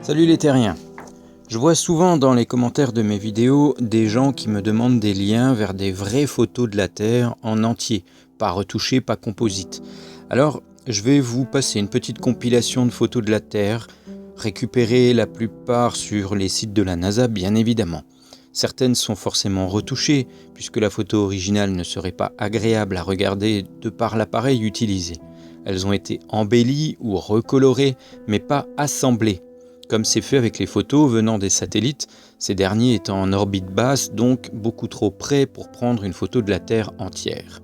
Salut les terriens. Je vois souvent dans les commentaires de mes vidéos des gens qui me demandent des liens vers des vraies photos de la Terre en entier, pas retouchées, pas composites. Alors, je vais vous passer une petite compilation de photos de la Terre, récupérées la plupart sur les sites de la NASA bien évidemment. Certaines sont forcément retouchées, puisque la photo originale ne serait pas agréable à regarder de par l'appareil utilisé. Elles ont été embellies ou recolorées, mais pas assemblées, comme c'est fait avec les photos venant des satellites, ces derniers étant en orbite basse, donc beaucoup trop près pour prendre une photo de la Terre entière.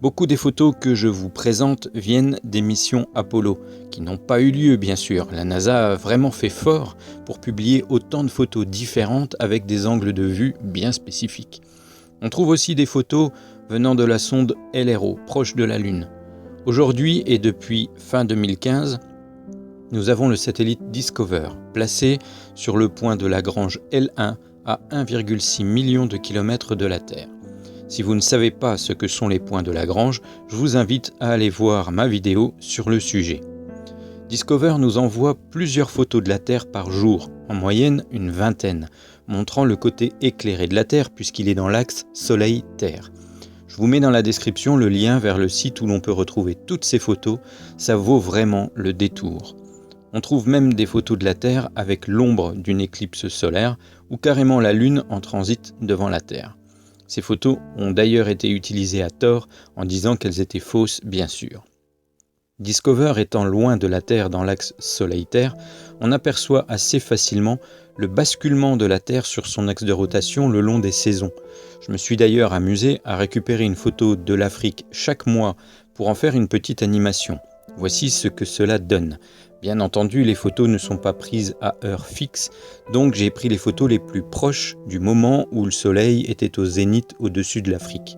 Beaucoup des photos que je vous présente viennent des missions Apollo, qui n'ont pas eu lieu bien sûr. La NASA a vraiment fait fort pour publier autant de photos différentes avec des angles de vue bien spécifiques. On trouve aussi des photos venant de la sonde LRO, proche de la Lune. Aujourd'hui et depuis fin 2015, nous avons le satellite Discover, placé sur le point de Lagrange L1 à 1,6 million de kilomètres de la Terre. Si vous ne savez pas ce que sont les points de Lagrange, je vous invite à aller voir ma vidéo sur le sujet. Discover nous envoie plusieurs photos de la Terre par jour, en moyenne une vingtaine, montrant le côté éclairé de la Terre puisqu'il est dans l'axe Soleil-Terre. Je vous mets dans la description le lien vers le site où l'on peut retrouver toutes ces photos, ça vaut vraiment le détour. On trouve même des photos de la Terre avec l'ombre d'une éclipse solaire ou carrément la Lune en transit devant la Terre. Ces photos ont d'ailleurs été utilisées à tort en disant qu'elles étaient fausses bien sûr. Discover étant loin de la Terre dans l'axe Soleil-Terre, on aperçoit assez facilement le basculement de la Terre sur son axe de rotation le long des saisons. Je me suis d'ailleurs amusé à récupérer une photo de l'Afrique chaque mois pour en faire une petite animation. Voici ce que cela donne. Bien entendu, les photos ne sont pas prises à heure fixe, donc j'ai pris les photos les plus proches du moment où le soleil était au zénith au-dessus de l'Afrique.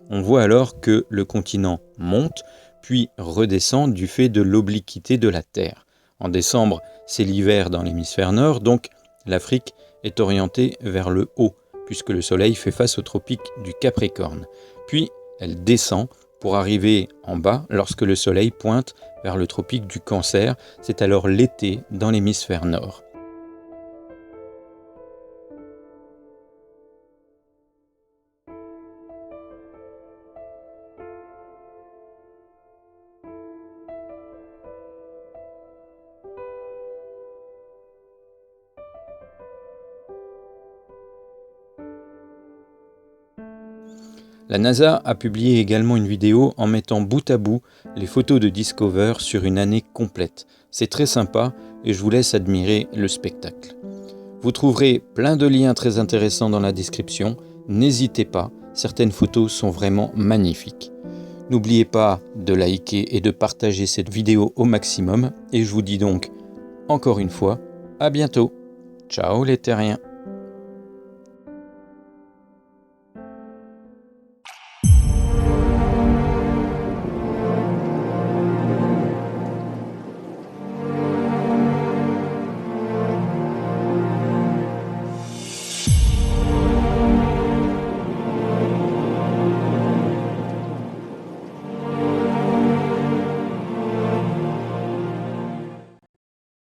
On voit alors que le continent monte, puis redescend du fait de l'obliquité de la Terre. En décembre, c'est l'hiver dans l'hémisphère nord, donc l'Afrique est orientée vers le haut, puisque le soleil fait face au tropique du Capricorne. Puis, elle descend pour arriver en bas lorsque le soleil pointe vers le tropique du Cancer, c'est alors l'été dans l'hémisphère nord. La NASA a publié également une vidéo en mettant bout à bout les photos de Discover sur une année complète. C'est très sympa et je vous laisse admirer le spectacle. Vous trouverez plein de liens très intéressants dans la description. N'hésitez pas, certaines photos sont vraiment magnifiques. N'oubliez pas de liker et de partager cette vidéo au maximum et je vous dis donc encore une fois à bientôt. Ciao les terriens.